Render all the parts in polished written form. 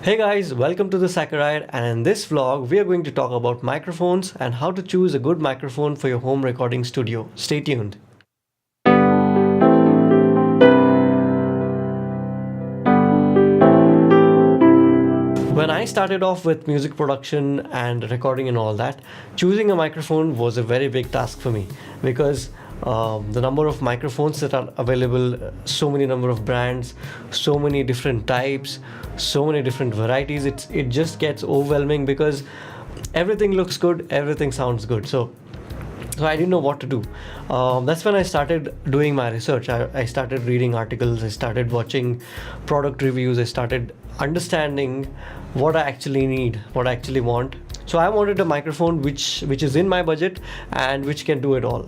Hey guys, welcome to the Saccharide, and in this vlog we are going to talk about microphones and how to choose a good microphone for your home recording studio. Stay tuned. When I started off with music production and recording and all that, choosing a microphone was a very big task for me because the number of microphones that are available, so many number of brands, so many different types, so many different varieties, it just gets overwhelming because everything looks good, everything sounds good. So I didn't know what to do. That's when I started doing my research. I started reading articles, I started watching product reviews, I started understanding what I actually need, what I actually want. So I wanted a microphone which is in my budget and which can do it all.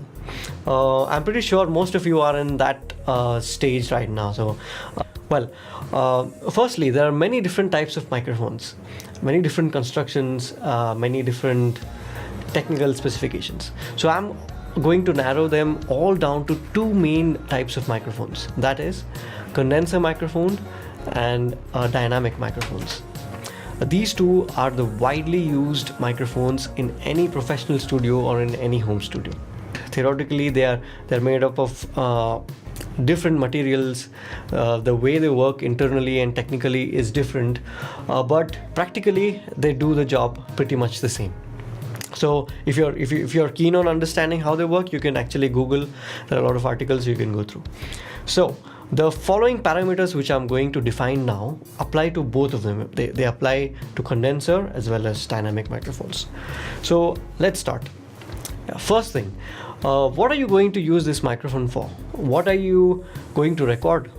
I'm pretty sure most of you are in that stage right now. Firstly, there are many different types of microphones, many different constructions, many different technical specifications. So I'm going to narrow them all down to two main types of microphones, that is condenser microphone and dynamic microphones. These two are the widely used microphones in any professional studio or in any home studio. Theoretically, they're made up of different materials. The way they work internally and technically is different, but practically they do the job pretty much the same. So if you're keen on understanding how they work, you can actually Google. There are a lot of articles you can go through. So the following parameters which I'm going to define now apply to both of them. They apply to condenser as well as dynamic microphones. So let's start. First thing, what are you going to use this microphone for? What are you going to record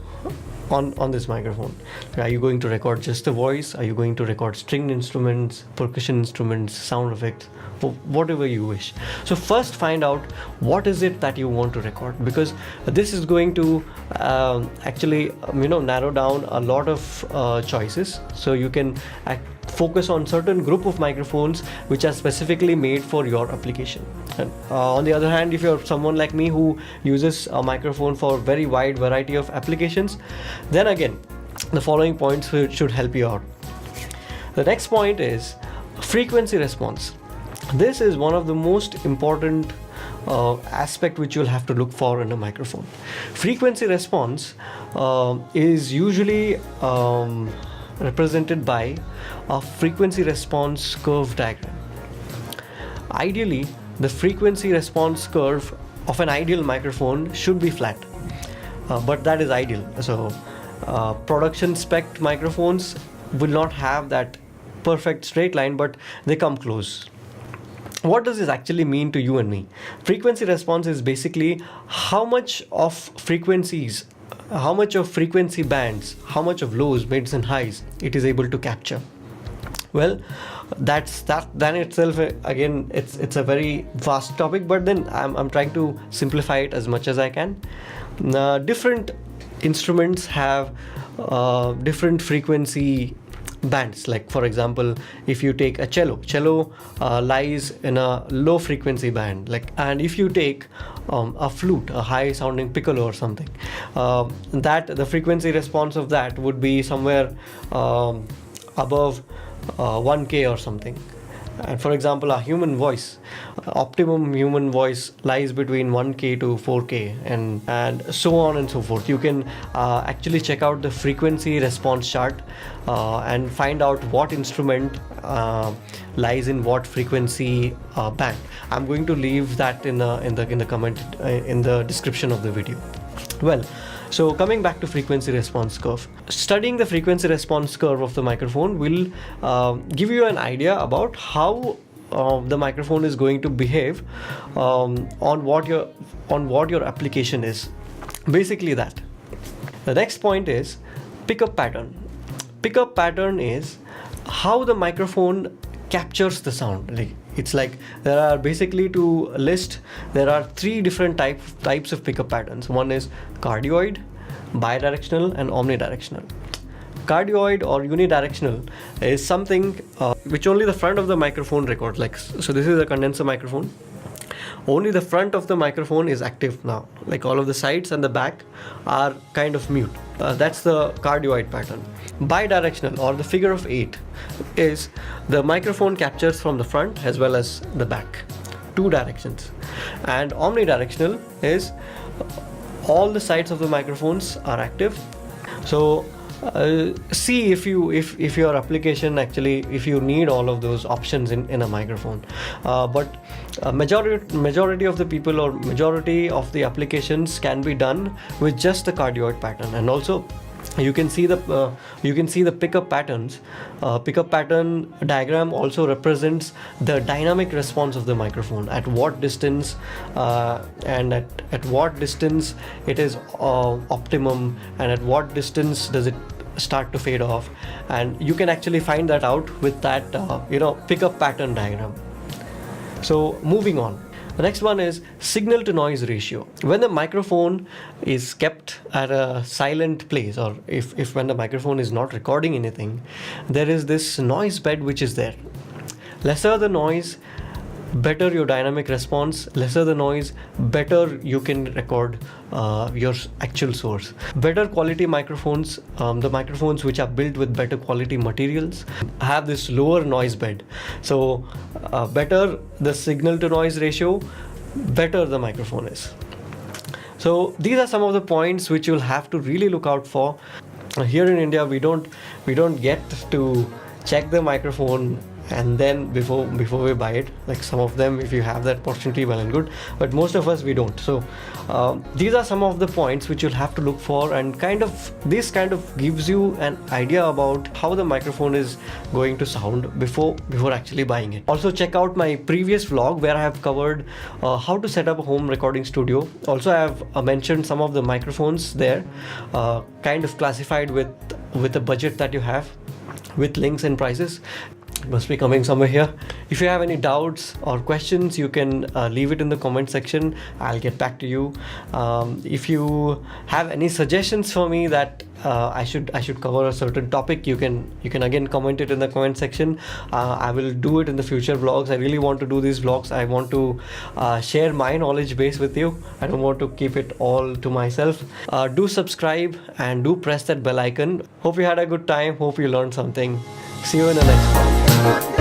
on this microphone? Are you going to record just the voice? Are you going to record stringed instruments, percussion instruments, sound effects, whatever you wish? So first find out what is it that you want to record, because this is going to actually narrow down a lot of choices. So you can focus on certain group of microphones which are specifically made for your application. And, on the other hand, if you're someone like me who uses a microphone for very wide variety of applications, then again the following points should help you out. The next point is frequency response. This is one of the most important aspect which you'll have to look for in a microphone. Frequency response is usually represented by a frequency response curve diagram. Ideally, the frequency response curve of an ideal microphone should be flat, but that is ideal. So production spec microphones will not have that perfect straight line, but they come close. What does this actually mean to you and me? Frequency response is basically how much of frequencies, how much of frequency bands, how much of lows, mids and highs it is able to capture. Well, then itself, again, it's a very vast topic, but then I'm trying to simplify it as much as I can. Different instruments have different frequency bands. Like for example, if you take a cello lies in a low frequency band, and if you take a flute, a high sounding piccolo or something, that the frequency response of that would be somewhere above 1K or something. And for example, a human voice, optimum human voice lies between 1K to 4K, and so on and so forth. You can actually check out the frequency response chart and find out what instrument lies in what frequency band. I'm going to leave that in the comment in the description of the video. Well, so coming back to frequency response curve, studying the frequency response curve of the microphone will give you an idea about how the microphone is going to behave on what your application is. Basically that. The next point is pickup pattern. Pickup pattern is how the microphone captures the sound. It's like there are basically, to list, there are three different types of pickup patterns. One is cardioid, bidirectional and omnidirectional. Cardioid or unidirectional is something which only the front of the microphone records. So this is a condenser microphone. Only the front of the microphone is active now. Like all of the sides and the back are kind of mute. That's the cardioid pattern. Bidirectional, or the figure of 8, is the microphone captures from the front as well as the back, 2 directions. And omnidirectional is all the sides of the microphones are active. So see if your application actually, if you need all of those options in a microphone. But majority of the people, or majority of the applications, can be done with just the cardioid pattern. And also you can see the pickup patterns. Pickup pattern diagram also represents the dynamic response of the microphone, at what distance and at what distance it is optimum, and at what distance does it start to fade off. And you can actually find that out with that pickup pattern diagram. So moving on, the next one is signal to noise ratio. When the microphone is kept at a silent place, or if when the microphone is not recording anything, there is this noise bed which is there. Lesser the noise, better your dynamic response. Lesser the noise, better you can record your actual source. Better quality microphones, the microphones which are built with better quality materials, have this lower noise bed. So better the signal to noise ratio, better the microphone is. So these are some of the points which you'll have to really look out for. Here in India, we don't get to check the microphone and then before we buy it. Like some of them, if you have that opportunity, well and good, but most of us, we don't. So these are some of the points which you'll have to look for, and this kind of gives you an idea about how the microphone is going to sound before actually buying it. Also check out my previous vlog where I have covered how to set up a home recording studio. Also I have mentioned some of the microphones there, kind of classified with the budget that you have, with links and prices. It must be coming somewhere here. If you have any doubts or questions, you can leave it in the comment section. I'll get back to you. If you have any suggestions for me that I should cover a certain topic, you can again comment it in the comment section. I will do it in the future vlogs. I really want to do these vlogs. I want to share my knowledge base with you. I don't want to keep it all to myself. Do subscribe and do press that bell icon. Hope you had a good time. Hope you learned something. See you in the next vlog.